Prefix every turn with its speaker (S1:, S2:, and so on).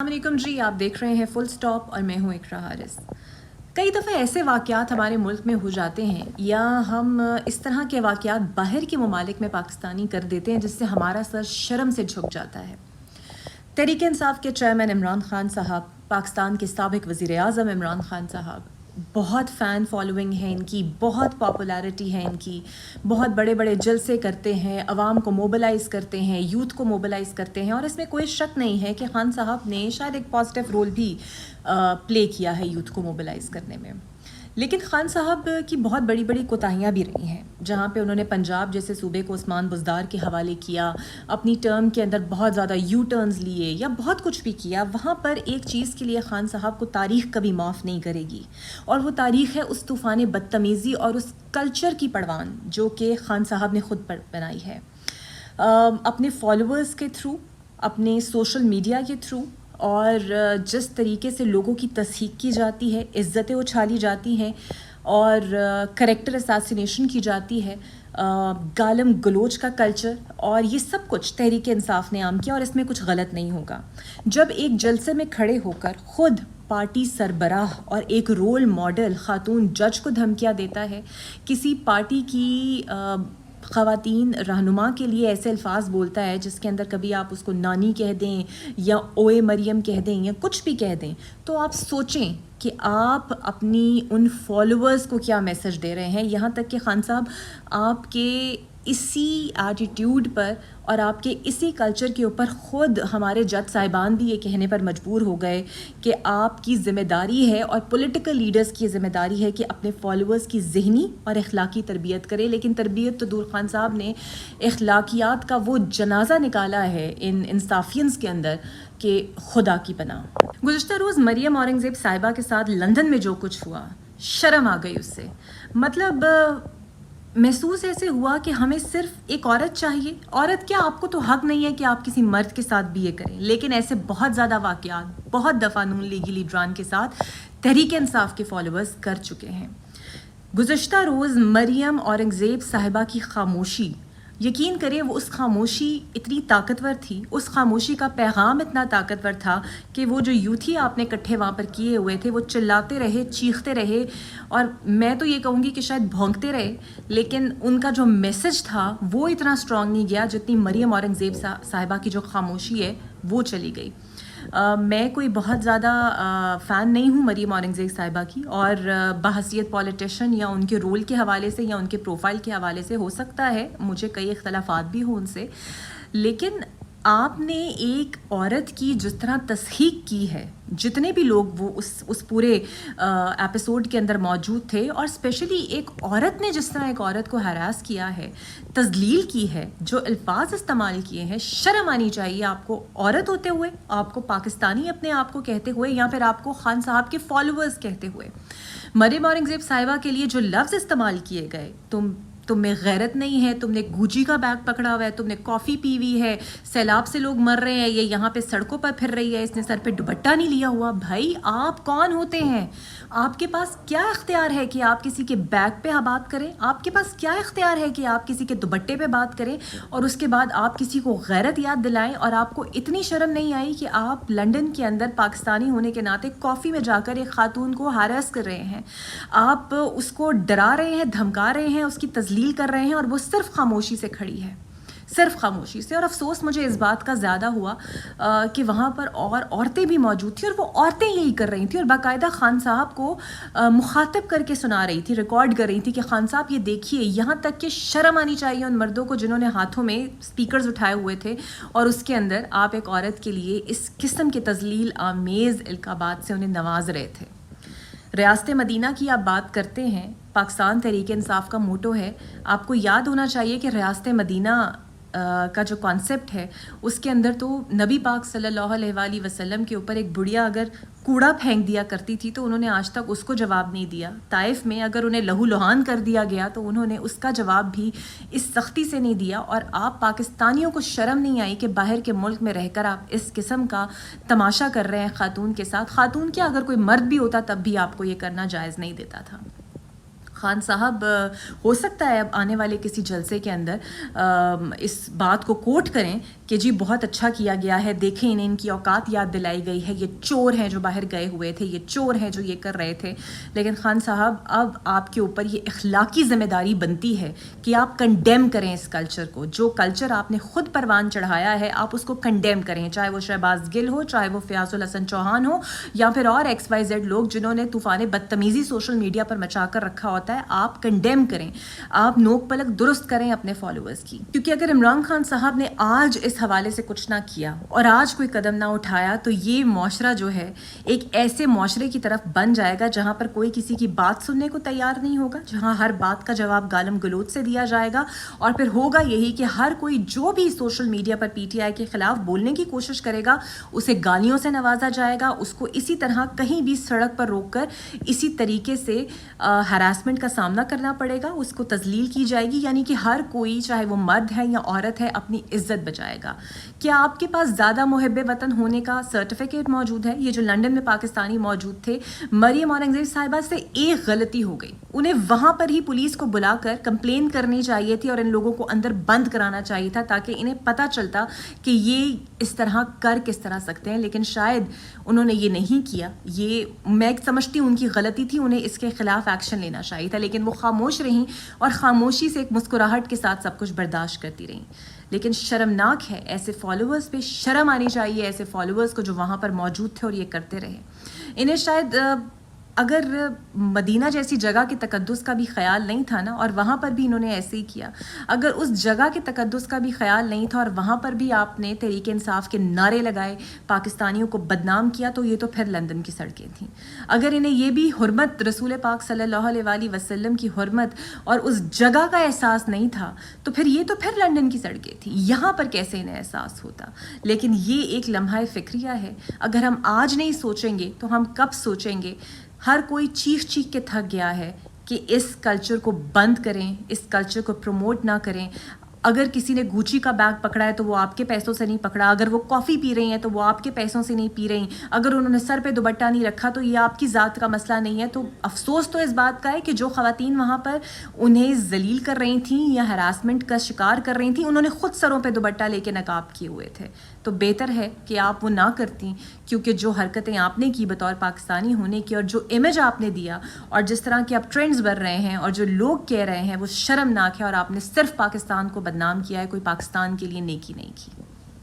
S1: السلام علیکم جی، آپ دیکھ رہے ہیں فل سٹاپ اور میں ہوں اقرا حارث۔ کئی دفعہ ایسے واقعات ہمارے ملک میں ہو جاتے ہیں یا ہم اس طرح کے واقعات باہر کے ممالک میں پاکستانی کر دیتے ہیں جس سے ہمارا سر شرم سے جھک جاتا ہے۔ تحریک انصاف کے چیئرمین عمران خان صاحب، پاکستان کے سابق وزیر اعظم عمران خان صاحب، بہت فین فالوئنگ ہے ان کی، بہت پاپولیرٹی ہے ان کی، بہت بڑے بڑے جلسے کرتے ہیں، عوام کو موبلائز کرتے ہیں، یوتھ کو موبلائز کرتے ہیں، اور اس میں کوئی شک نہیں ہے کہ خان صاحب نے شاید ایک پازیٹیو رول بھی پلے کیا ہے یوتھ کو موبلائز کرنے میں۔ لیکن خان صاحب کی بہت بڑی بڑی کوتاہیاں بھی رہی ہیں، جہاں پہ انہوں نے پنجاب جیسے صوبے کو عثمان بزدار کے حوالے کیا، اپنی ٹرم کے اندر بہت زیادہ یو ٹرنز لیے یا بہت کچھ بھی کیا۔ وہاں پر ایک چیز کے لیے خان صاحب کو تاریخ کبھی معاف نہیں کرے گی، اور وہ تاریخ ہے اس طوفان بدتمیزی اور اس کلچر کی پڑوان جو کہ خان صاحب نے خود بنائی ہے، اپنے فالوورز کے تھرو، اپنے سوشل میڈیا کے تھرو، اور جس طریقے سے لوگوں کی تصحیق کی جاتی ہے، عزتیں اچھالی جاتی ہیں اور کریکٹر اساسینیشن کی جاتی ہے، گالم گلوچ کا کلچر، اور یہ سب کچھ تحریک انصاف نے عام کیا، اور اس میں کچھ غلط نہیں ہوگا۔ جب ایک جلسے میں کھڑے ہو کر خود پارٹی سربراہ اور ایک رول ماڈل خاتون جج کو دھمکیاں دیتا ہے، کسی پارٹی کی خواتین رہنما کے لیے ایسے الفاظ بولتا ہے جس کے اندر کبھی آپ اس کو نانی کہہ دیں یا اوئے مریم کہہ دیں یا کچھ بھی کہہ دیں، تو آپ سوچیں کہ آپ اپنی ان فالوورز کو کیا میسج دے رہے ہیں۔ یہاں تک کہ خان صاحب آپ کے اسی ایٹیٹیوڈ پر اور آپ کے اسی کلچر کے اوپر خود ہمارے جج صاحبان بھی یہ کہنے پر مجبور ہو گئے کہ آپ کی ذمہ داری ہے اور پولیٹیکل لیڈرز کی ذمہ داری ہے کہ اپنے فالوورز کی ذہنی اور اخلاقی تربیت کرے۔ لیکن تربیت تو دور، خان صاحب نے اخلاقیات کا وہ جنازہ نکالا ہے ان انصافیئنس کے اندر کہ خدا کی پناہ۔ گزشتہ روز مریم اورنگزیب صاحبہ کے ساتھ لندن میں جو کچھ ہوا، شرم آ گئی اس سے۔ مطلب محسوس ایسے ہوا کہ ہمیں صرف ایک عورت چاہیے۔ عورت کیا، آپ کو تو حق نہیں ہے کہ آپ کسی مرد کے ساتھ بھی یہ کریں، لیکن ایسے بہت زیادہ واقعات بہت دفعہ نون لیگی لیڈران کے ساتھ تحریک انصاف کے فالوورز کر چکے ہیں۔ گزشتہ روز مریم اورنگزیب صاحبہ کی خاموشی، یقین کریں وہ اس خاموشی اتنی طاقتور تھی، اس خاموشی کا پیغام اتنا طاقتور تھا کہ وہ جو یوتھی آپ نے اکٹھے وہاں پر کیے ہوئے تھے، وہ چلاتے رہے، چیختے رہے، اور میں تو یہ کہوں گی کہ شاید بھونکتے رہے، لیکن ان کا جو میسج تھا وہ اتنا اسٹرانگ نہیں گیا جتنی مریم اورنگزیب صاحبہ کی جو خاموشی ہے وہ چلی گئی۔ میں کوئی بہت زیادہ فین نہیں ہوں مریم اورنگزیب صاحبہ کی، اور بحیثیت پولیٹیشین یا ان کے رول کے حوالے سے یا ان کے پروفائل کے حوالے سے ہو سکتا ہے مجھے کئی اختلافات بھی ہوں ان سے، لیکن آپ نے ایک عورت کی جس طرح تصحیق کی ہے، جتنے بھی لوگ وہ اس پورے ایپیسوڈ کے اندر موجود تھے، اور اسپیشلی ایک عورت نے جس طرح ایک عورت کو ہراس کیا ہے، تذلیل کی ہے، جو الفاظ استعمال کیے ہیں، شرم آنی چاہیے آپ کو، عورت ہوتے ہوئے، آپ کو پاکستانی اپنے آپ کو کہتے ہوئے، یا پھر آپ کو خان صاحب کے فالوورز کہتے ہوئے۔ مریم اورنگزیب صاحبہ کے لیے جو لفظ استعمال کیے گئے، تم میں غیرت نہیں ہے، تم نے گوجی کا بیگ پکڑا ہوا ہے، تم نے کافی پی ہوئی ہے، سیلاب سے لوگ مر رہے ہیں، یہ یہاں پہ سڑکوں پر پھر رہی ہے، اس نے سر پہ دوپٹہ نہیں لیا ہوا۔ بھائی آپ کون ہوتے ہیں؟ آپ کے پاس کیا اختیار ہے کہ آپ کسی کے بیگ پہ بات کریں؟ آپ کے پاس کیا اختیار ہے کہ آپ کسی کے دوپٹے پہ بات کریں اور اس کے بعد آپ کسی کو غیرت یاد دلائیں؟ اور آپ کو اتنی شرم نہیں آئی کہ آپ لنڈن کے اندر پاکستانی ہونے کے ناطے کافی میں جا کر ایک خاتون کو ہاراس کر رہے ہیں، آپ اس کو ڈرا رہے ہیں، دھمکا رہے ہیں، اس کی تذلیل کر رہے ہیں، اور وہ صرف خاموشی سے کھڑی ہے، صرف خاموشی سے۔ اور افسوس مجھے اس بات کا زیادہ ہوا کہ وہاں پر اور عورتیں بھی موجود تھیں، اور وہ عورتیں یہی کر رہی تھیں، اور باقاعدہ خان صاحب کو مخاطب کر کے سنا رہی تھی، ریکارڈ کر رہی تھی کہ خان صاحب یہ دیکھیے، یہاں تک کہ شرم آنی چاہیے ان مردوں کو جنہوں نے ہاتھوں میں اسپیکرز اٹھائے ہوئے تھے، اور اس کے اندر آپ ایک عورت کے لیے اس قسم کے تذلیل آمیز القابات سے انہیں نواز رہے تھے۔ ریاست مدینہ کی آپ بات کرتے ہیں، پاکستان تحریک انصاف کا موٹو ہے، آپ کو یاد ہونا چاہیے کہ ریاست مدینہ کا جو کانسیپٹ ہے اس کے اندر تو نبی پاک صلی اللہ علیہ وآلہ وسلم کے اوپر ایک بڑھیا اگر کوڑا پھینک دیا کرتی تھی تو انہوں نے آج تک اس کو جواب نہیں دیا۔ طائف میں اگر انہیں لہو لہان کر دیا گیا تو انہوں نے اس کا جواب بھی اس سختی سے نہیں دیا، اور آپ پاکستانیوں کو شرم نہیں آئی کہ باہر کے ملک میں رہ کر آپ اس قسم کا تماشا کر رہے ہیں خاتون کے ساتھ۔ خاتون کیا، اگر کوئی مرد بھی ہوتا تب بھی آپ کو یہ کرنا جائز نہیں دیتا تھا۔ خان صاحب ہو سکتا ہے اب آنے والے کسی جلسے کے اندر اس بات کو کوٹ کریں کہ جی بہت اچھا کیا گیا ہے، دیکھیں انہیں ان کی اوقات یاد دلائی گئی ہے، یہ چور ہیں جو باہر گئے ہوئے تھے، یہ چور ہیں جو یہ کر رہے تھے. لیکن خان صاحب اب آپ کے اوپر یہ اخلاقی ذمہ داری بنتی ہے کہ آپ کنڈیم کریں اس کلچر کو. جو کلچر آپ نے خود پروان چڑھایا ہے آپ اس کو کنڈیم کریں، چاہے وہ شہباز گل ہو، چاہے وہ فیاض الحسن چوہان ہو، یا پھر اور ایکس وائی زیڈ لوگ جنہوں نے طوفان بدتمیزی سوشل میڈیا پر مچا کر رکھا ہوتا ہے. آپ کنڈیم کریں، آپ نوک پلک درست کریں اپنے فالوورز کی. کیونکہ اگر عمران خان صاحب نے آج اس حوالے سے کچھ نہ کیا اور آج کوئی قدم نہ اٹھایا تو یہ معاشرہ جو ہے ایک ایسے معاشرے کی طرف بن جائے گا جہاں پر کوئی کسی کی بات سننے کو تیار نہیں ہوگا، جہاں ہر بات کا جواب گالم گلوچ سے دیا جائے گا. اور پھر ہوگا یہی کہ ہر کوئی جو بھی social media per P T I کے خلاف بولنے کی کوشش کرے گا اسے گالیوں سے نوازا جائے گا، اس کو اسی طرح کہیں بھی سڑک پر روک کر اسی طریقے سے ہراسمنٹ کا سامنا کرنا پڑے گا، اس کو تذلیل کی جائے گی. یعنی کہ ہر کوئی چاہے وہ مرد ہے یا عورت ہے اپنی عزت بچائے گا. کیا آپ کے پاس زیادہ محب وطن ہونے کا سرٹیفکیٹ موجود ہے؟ یہ جو لنڈن میں پاکستانی موجود تھے، مریم اورنگزیب صاحبہ سے ایک غلطی ہو گئی، انہیں وہاں پر ہی پولیس کو بلا کر کمپلین کرنی چاہیے تھی اور ان لوگوں کو اندر بند کرانا چاہیے تھا تاکہ انہیں پتہ چلتا کہ یہ اس طرح کر کس طرح سکتے ہیں. لیکن شاید انہوں نے یہ نہیں کیا. یہ میں سمجھتی ہوں ان کی غلطی تھی، انہیں اس کے خلاف ایکشن لینا چاہیے تھا، لیکن وہ خاموش رہیں اور خاموشی سے ایک مسکراہٹ کے ساتھ سب کچھ برداشت کرتی رہیں. لیکن شرمناک ہے، ایسے فالوورز پہ شرم آنی چاہیے، ایسے فالوورز کو جو وہاں پر موجود تھے اور یہ کرتے رہے. انہیں شاید اگر مدینہ جیسی جگہ کے تقدس کا بھی خیال نہیں تھا نا، اور وہاں پر بھی انہوں نے ایسے ہی کیا، اگر اس جگہ کے تقدس کا بھی خیال نہیں تھا اور وہاں پر بھی آپ نے تحریک انصاف کے نعرے لگائے، پاکستانیوں کو بدنام کیا، تو یہ تو پھر لندن کی سڑکیں تھیں. اگر انہیں یہ بھی حرمت رسول پاک صلی اللہ علیہ وآلہ وسلم کی حرمت اور اس جگہ کا احساس نہیں تھا تو پھر یہ تو پھر لندن کی سڑکیں تھیں. یہاں پر کیسے انہیں احساس ہوتا؟ لیکن یہ ایک لمحہ فکریہ ہے. اگر ہم آج نہیں سوچیں گے تو ہم کب سوچیں گے؟ ہر کوئی چیخ چیخ کے تھک گیا ہے کہ اس کلچر کو بند کریں، اس کلچر کو پروموٹ نہ کریں. اگر کسی نے گوچی کا بیگ پکڑا ہے تو وہ آپ کے پیسوں سے نہیں پکڑا، اگر وہ کافی پی رہی ہیں تو وہ آپ کے پیسوں سے نہیں پی رہی، اگر انہوں نے سر پہ دوپٹہ نہیں رکھا تو یہ آپ کی ذات کا مسئلہ نہیں ہے. تو افسوس تو اس بات کا ہے کہ جو خواتین وہاں پر انہیں ذلیل کر رہی تھیں یا ہراسمنٹ کا شکار کر رہی تھیں، انہوں نے خود سروں پہ دوپٹہ لے کے نقاب کیے ہوئے تھے. تو بہتر ہے کہ آپ وہ نہ کرتی، کیونکہ جو حرکتیں آپ نے کی بطور پاکستانی ہونے کی اور جو امیج آپ نے دیا اور جس طرح کے اب ٹرینڈز بن رہے ہیں اور جو لوگ کہہ رہے ہیں وہ شرمناک ہے، اور آپ نے صرف پاکستان کو بدنام کیا ہے، کوئی پاکستان کے لیے نیکی نہیں کی.